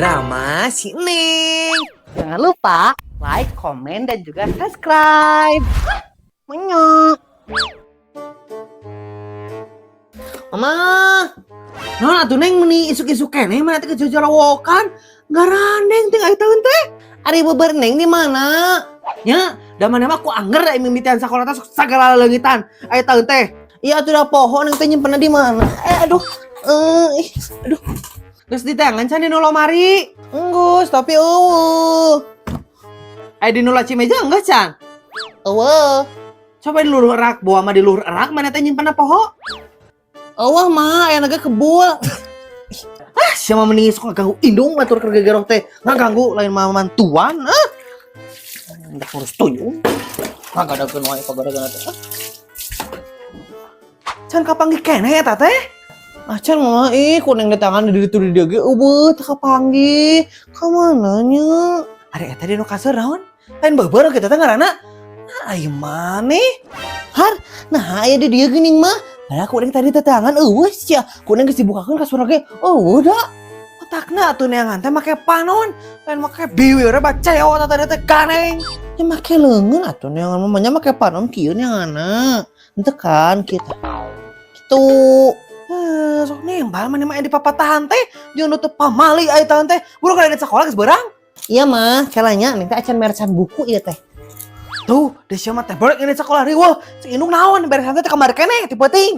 drama si Neng. Jangan lupa like, komen, dan juga subscribe. Monyok. Mama, non atuh Neng meni isuk-isuk keneh mana teh kejojolowokan. Garandeng teh ai taeun teh. Ari beber Neng di mana? Nya, da mana mah ku angger da mimitian sakola teh sagala leungitan. Ai taeun teh. Iya atuh da pohon Neng teh nyimpenna di mana? Aduh. Aduh. Geus di tangan can dinu lomari. Enggus, tapi ai dinu laci meja enggak can? Eueuh. Coba di luhur erak, bawa mah di luhur erak mana teh nyimpenna poho? Eueuh mah aya naga kebul. Siapa mending suka ganggu indung batur kerja gerong teh ngaganggu lain mah mantuan ndak harus tuyul ngagadakeun wae pagadagana teh can kapanggih keneh eta teh can mah kuning di tangan di ditu di dieu ge eubeut kapanggih ka mana nya ari eta di nu kaseur naon lain beubeur kita teh ngaranna ai maneh har nah aya di dieu geuning mah nah, kuning tadi tetangan, ya, kuning kesibukakan kasur lagi, udah, otakna tuh neangan teh make panon, lain make biwir baca ya otak tadi teh kaneng, ya make leungeun atuh neangan mamanya make panon kieu neanganna, ente kan kita, gitu, sok nembal mana mah di papatahan teh, jangan nutup pamali ai tahan teh, buruk ada di sekolah geus beurang, Iya mah, kelanya nih teh acan meresan buku ieu teh. Tuh, desi mah teh borek ini sekolah riweuh. Si indung naon beresan teh kamar keneh ti peuting.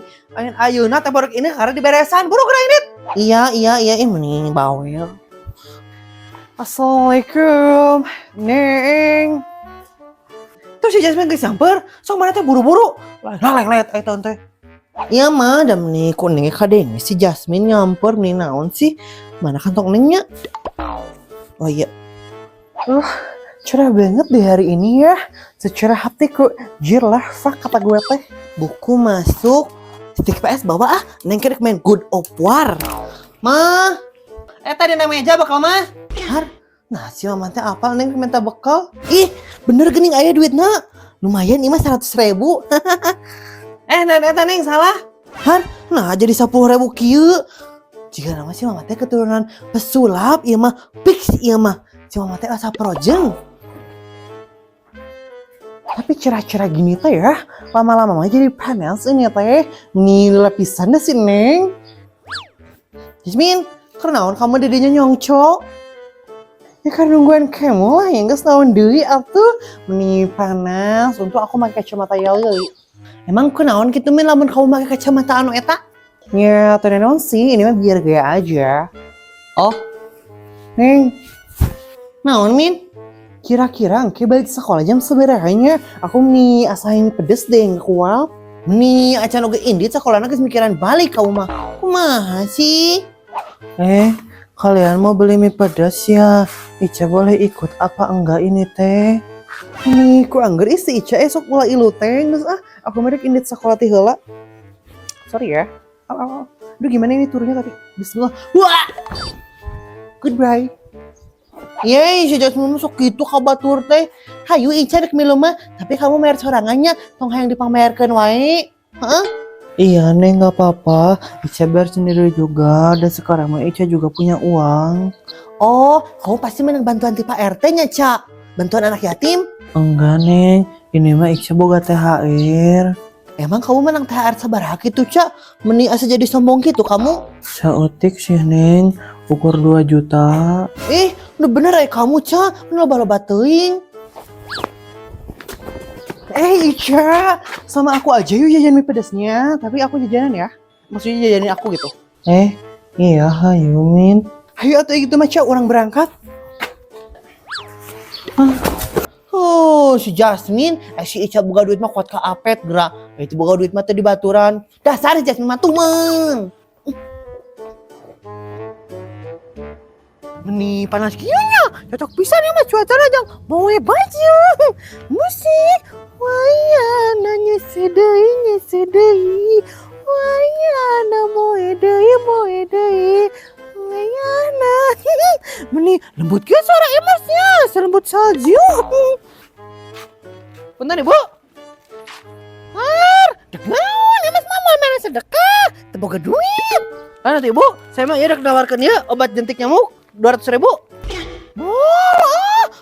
Ayeuna teh borek ini karena diberesan. Buru geura ini. Iya, mending bawel. Assalamualaikum, Neng. Tuh si Jasmine geus samper, sok mana teh buru-buru. Lalek-lalek aya taon teh. Iya mah, da meni kuning kadenge si Jasmine nyamper meni naon sih? Mana kantong nengnya? Oh iya. Cerah banget di hari ini ya. Secerah hatiku. Jirlah, fak kata gue teh. Buku masuk. Stick PS bawa Neng kerek main God of War. Mah, eta dina meja bakal mah. Har, nah si mama teh apal Neng minta bekal. Ih, bener gening aya duitna. Lumayan ini mah 100.000. Eta Neng salah. Har, nah jadi 10.000 kieu. Jika nama si mama teh keturunan pesulap, iya mah fix iya mah. Si mama teh asa projeng. Tapi cerah-cerah gini teh ya, lama-lama mah jadi panas ini teh. Ini lapisan dah si Neng. Jasmine, kenaon kamu dedenya nyongco? Ya kan nungguan kamu lah yang geus naon deui atuh. Meni panas, untuk aku make kacamata yeui. Emang kenaon kitu min lamun kamu make kacamata anu eta? Ya, teu naon sih, ini mah biar gaya aja. Oh, Neng. Naon min? Kira-kira engke balik sekolah jam seberapanya? Aku meni asahin pedes deh yang kuat. Meni acan oge indit sekolahna geus mikiran balik kamu mah. Kumaha sih? Kalian mau beli mie pedas ya? Ica boleh ikut apa enggak ini teh? Ini ku angger isi Ica esok ulah ilu teh. Geus aku merek indit sekolah teh heula. Sorry ya. Aduh gimana ini turunnya tadi? Bismillah. Wah. Goodbye. Yeay, si Jasmine sok gitu ka batur teh. Hayu Ica rek milu mah, tapi kamu mer sorangannya tong hayang dipamerkeun wae. Heeh. Iya, Neng, enggak apa-apa. Ica biar sendiri juga dan sekarang mah Ica juga punya uang. Oh, kamu pasti menang bantuan ti Pak RT-nya, Ca. Bantuan anak yatim? Enggak, Neng. Ini mah Ica boga THR. Emang kamu menang THR sabaraha kitu, Ca? Meni asa jadi sombong gitu kamu? Saeutik sih, Neng. Ukur 2 juta. Udah bener ya kamu, Ca. Loba-loba teuing. Ica, sama aku aja yuk jajan mie pedasnya. Tapi aku jajanan ya. Maksudnya jajanin aku gitu. Iya, hayu Min. Hayu atuh gitu mah, Ca, orang berangkat. Oh, si Jasmine, si Ica boga duit mah kuat ka apet gerak. Itu boga duit mah teh di baturan. Dasar Jasmine mah tumeng. Meni panas kieunya, cocok pisan ya mah cuacana jang moe baju. Musik, wayana nyesedei. Wayana moe deui. Wayana. Meni lembut kieu suara emasnya, selembut salju. Punten Ibu. Dek naon emas mah moal mana sedekah, teu boga duit. Ibu, saya mah ieu rek nawarkeun ieu obat jentik nyamuk. 200.000?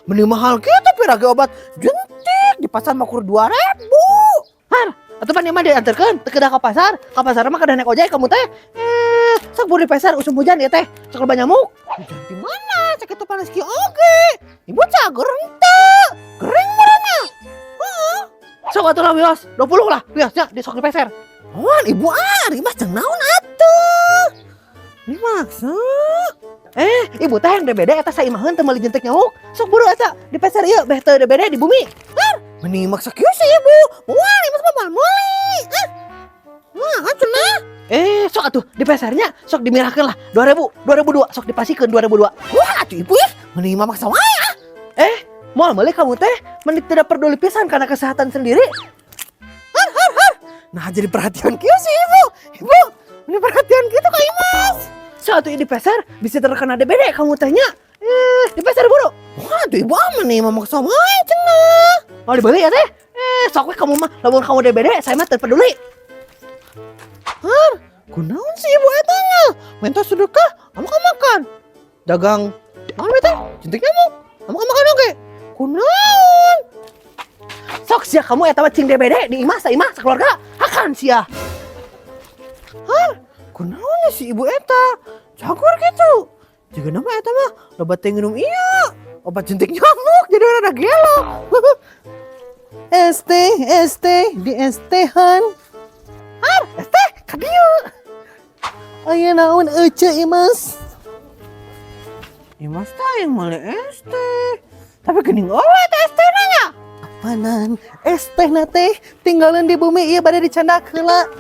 Mending mahal gitu pirage obat jentik di pasar mah kur 2.000. Har, atuh pan ieu mah dianterkeun teu kedah ka pasar mah kedah naik ojek kamu teh. Sok buru di pasar usum hujan ieu teh, sok loba nyamuk. Hujan di mana? Cek itu panas kieu oge. Ibu cager henteu. Kering marana. Heeh. Sok atuh lah wios, 20 lah wiosnya di sok di pasar. Oh, ibu ari mah jeung naon atuh? Ini maksa. Ibu teh yang DBD eta saimaheun teu meuli jentik nyamuk. Sok buru eta di pasar ieu beh teu DBD di bumi. Mending maksa kieu sih ibu. Moal ieu mah moal. Wah, cenah. Sok atuh di pasarnya sok dimirahkeun lah 2002 sok dipasikeun 2002. Wah, atuh ibu ya. Mending maksa wae. Moal meuli kamu teh mending tidak peduli pisan karena kesehatan sendiri. Nah, jadi perhatian kieu sih ibu. Ibu, ini perhatian gitu ka Imas. Satu di pasar bisa terkena DBD kamu tanya. Di pasar buru. Wah, tuh ibu aman nih memaksa wae cenah. Mau dibeli ya teh? Sok we kamu mah lamun kamu DBD saya mah teu peduli. Kunaon sih ibu eta nya? Minta sedekah, kamu kan makan. Dagang naon we teh? Jentik nyamuk. Kamu kan makan oge. Kunaon? Sok sia kamu eta mah cing DBD di imah sakeluarga. Hakan sia. Kunaon si ibu eta? Jagur gitu. Juga nama eta mah loba teh nginum ieu. Obat jentik nyamuk jadi rada gelo. ST di ST-han. ST ka dieu. Aya naon ece Imas? Imas teh yang male ST. Tapi geuning owe teh ST nanya. Apanan ST na teh tinggalan di bumi ieu bade dicandak heula.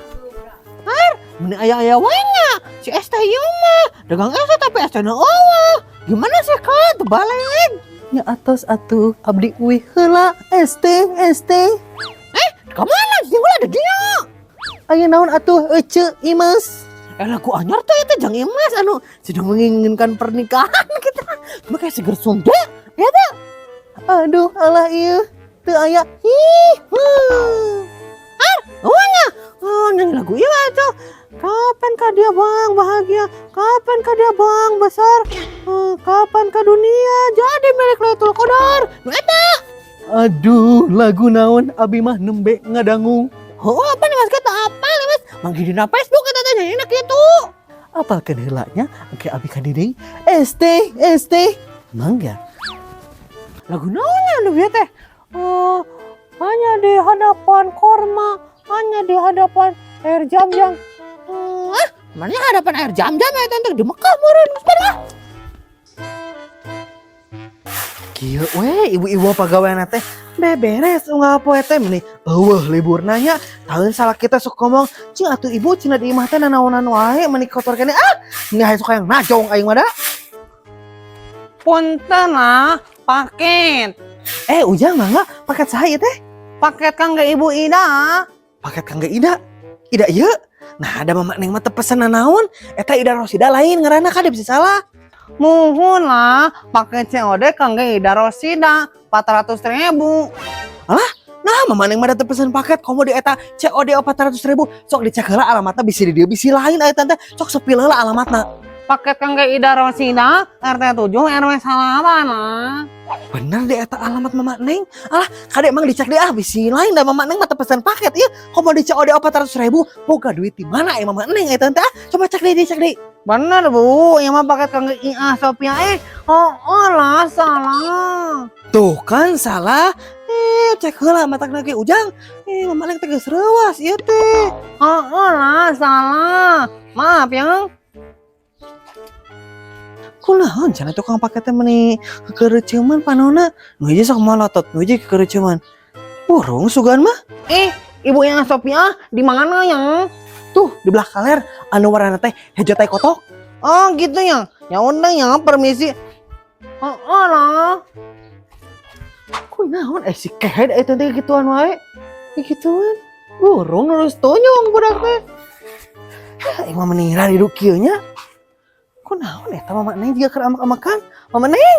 Mending aya wae nya. Si ST ieu mah dagang ST tapi ST na eueuh. Gimana sih Kak? Terbalik. Ya atos atuh abdi uih heula ST. Kemana? Tinggal ada dia. Aya naon atuh ece Imas? Lagu anyar teh eta Jang Imas anu sedang menginginkan pernikahan kita. Cuma kayak seger Sunda. Ya teh. Aduh alah ieu teu aya. Awalnya, nyanyi lagu ieu atuh. Kapankah dia bang bahagia? Kapankah dia bang besar? Kapankah dunia jadi milik Lailatul Qadar? Nu eta. Aduh lagu naon abi mah nembe ngadangu. Apa nih Mas kata apa nih Mas? Manggi dina Facebook eta teh nyanyi kitu. Apalkeun heula nya engke abi ka diri. ST. Mangga. Lagu naonnya nu ieu teh? Hanya di hadapan korma, hanya di hadapan air jam-jam. Mana hadapan air jam-jam ya tante di Mekah meureun geus beres. Kieu we ibu-ibu pagaweana teh beberes ngapoe teh meni eueuh liburna nya taeun salah kita sok ngomong cing atuh ibu cenah di imah teh nanaonan wae meni kotor kene ini hayang sok hayang najong aing mah da. Punten lah, paket. Ujang mangga paket saha ieu teh? Paket kangge Ibu Ida. Paket kangge Ida. Ida ieu. Nah, ada mama neng mah teu pesen naon? Eta Ida Rosida lain ngaranna kada bisa salah. Muhun lah, paket COD kangge Ida Rosida 400.000. Alah, nah mama neng mah teu pesen paket komo di eta COD 400.000. Sok dicek heula alamatna bisi di dieu bisi lain aya tante. Sok sepil heula alamatna. Paket kangge Ida Rosida RT 7 RW Salaman. Bener deh eta alamat mama neng. Alah, kadek emang dicek deh bisi lain dah mama neng mah teu pesen paket ieu. Komo di COD 400.000 boga duit di mana mama neng eta tante. Coba cek deh. Bener Bu, yang mah paket kangge IA Sophia lah salah. Tuh kan salah. Cek heula matakna ge Ujang. Mama neng teh geus reuwas ieu teh. Lah salah. Maaf ya. Kunaon cenah tukang paket teh meuni kekereuceuman panonna. Nu hiji sok malotot, nu hiji kekereuceuman. Burung sugan mah. Ibu yang Sophia di mana yang? Tuh di belah kaler anu warna teh hejo tai kotok. Oh gitu ya. Ya udah ya permisi. Lah. Kunaon si kehed eta teh gituan wae. Gituan. Burung nulus tonyong budak teh. Emang menira di kieu nya. Kunaon eta mama neng juga keur amak-amakan. Mama neng.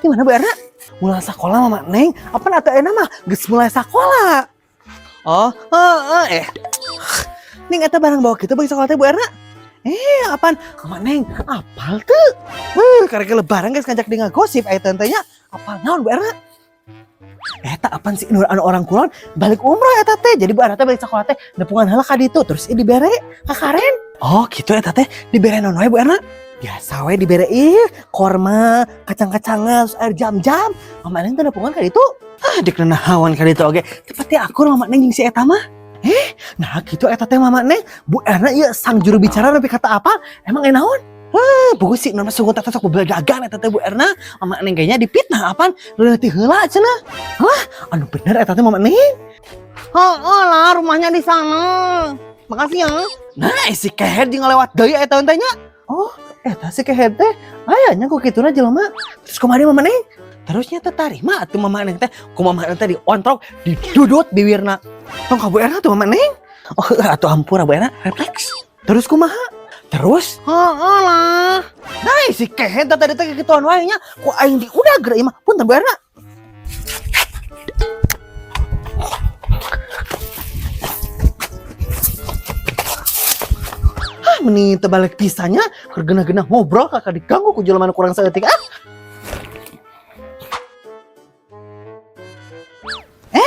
Di mana Bu Erna? Mulai sekolah mama neng. Apa atuh enak mah geus mulai sekolah. Ning eta barang bawa kitu bagi sekolah teh Bu Erna. Apaan? Mama Neng, apal tuh? Karena lebaran guys ngajak dia ngagosip, tentenya apal naon Bu Erna? Eta apaan sih anu orang kulon balik umroh eta teh. Jadi Bu Erna teh balik sekolah teh nepungan heula ka ditu terus dibere ka Karen. Oh gitu eta teh dibere naon wae Bu Erna? Biasa we dibere korma, kacang-kacangan, terus air jam-jam. Mama Neng teh nepungan ka ditu. Dik nahawan ka ditu oge. Tepati aku Mama Neng jeung si eta mah. Nah gitu eta teh Mama Neng. Bu Erna ieu sang juru bicara nepi kata apa? Emang naon? Bagus sih nama sungguh tak sok dagang eta teh Bu Erna. Mama Neng kayaknya dipitnah apaan? Leutik heula cenah. Hah? Anu bener eta teh Mama Neng. Oh lah rumahnya di sana. Makasih ya. Nah si Keher jeung ngalewat deui eta teh nya. Oh, eta si Keher teh aya nya ku kituna jelema. Terus kumaha Mama Neng? Terusnya teh tarima atuh Mama Neng teh. Ku Mama Neng teh diontrok, didudut bibirna. Tong ka Bu Erna tuh Mama Neng. Oh, atuh hampura Bu Erna, refleks. Terus kumaha? Terus? Lah. Nah, si Kehe tadi teh kituan wae nya. Ku aing di udah geura ieu mah. Punten Bu Erna. Meni teu balik pisahnya, keur geuna-geuna ngobrol kakak diganggu ku jelema kurang saeutik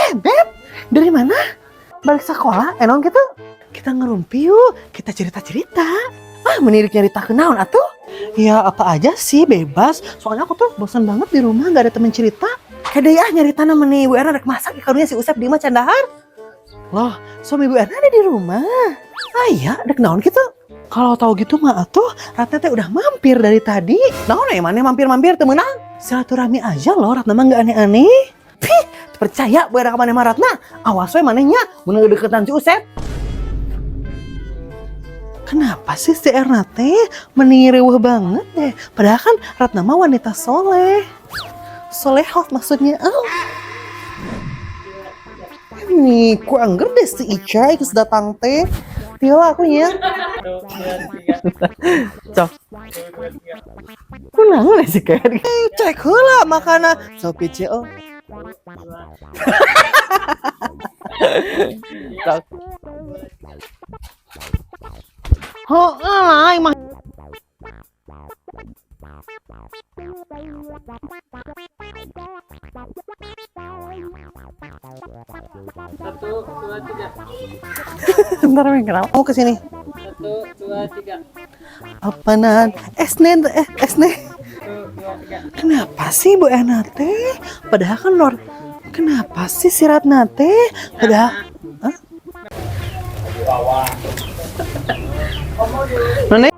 Beb, dari mana? Balik sekolah, naon gitu? Kita ngerumpi yuk, kita cerita-cerita. Menirik nyarita kenaon atuh? Ya apa aja sih, bebas. Soalnya aku tuh bosan banget di rumah, gak ada temen cerita. Kayak nyarita namanya Bu Erna rek masak, ikarunya si Usep di mah candahar. Loh, suami Bu Erna ada di rumah. Iya, dek naon gitu. Kalau tahu gitu mah atuh, Ratna teh udah mampir dari tadi. Naon mana mampir-mampir teu meunang. Silaturahmi aja loh, Ratna mah gak aneh-aneh. Percaya Bu Erna ka maneh mah Ratna. Awas we manehnya mun deketan si Usep. Kenapa sih si Erna teh menireuh banget deh? Padahal kan Ratna mah wanita soleh. Solehah maksudnya. Nih, ku angger deh si Ica geus datang teh. Tiola aku nya. Cok. Kunaon sih kayak cek heula makana sopi CO. Cok. Lah imah. Satu, dua, tiga. Bentar kenapa kamu kesini? 1, 2, 3. Apaan? Esne. 1, 2, 3. Kenapa sih Bu Erna teh? Padahal kan Kenapa sih si Ratna teh? Padahal Nenek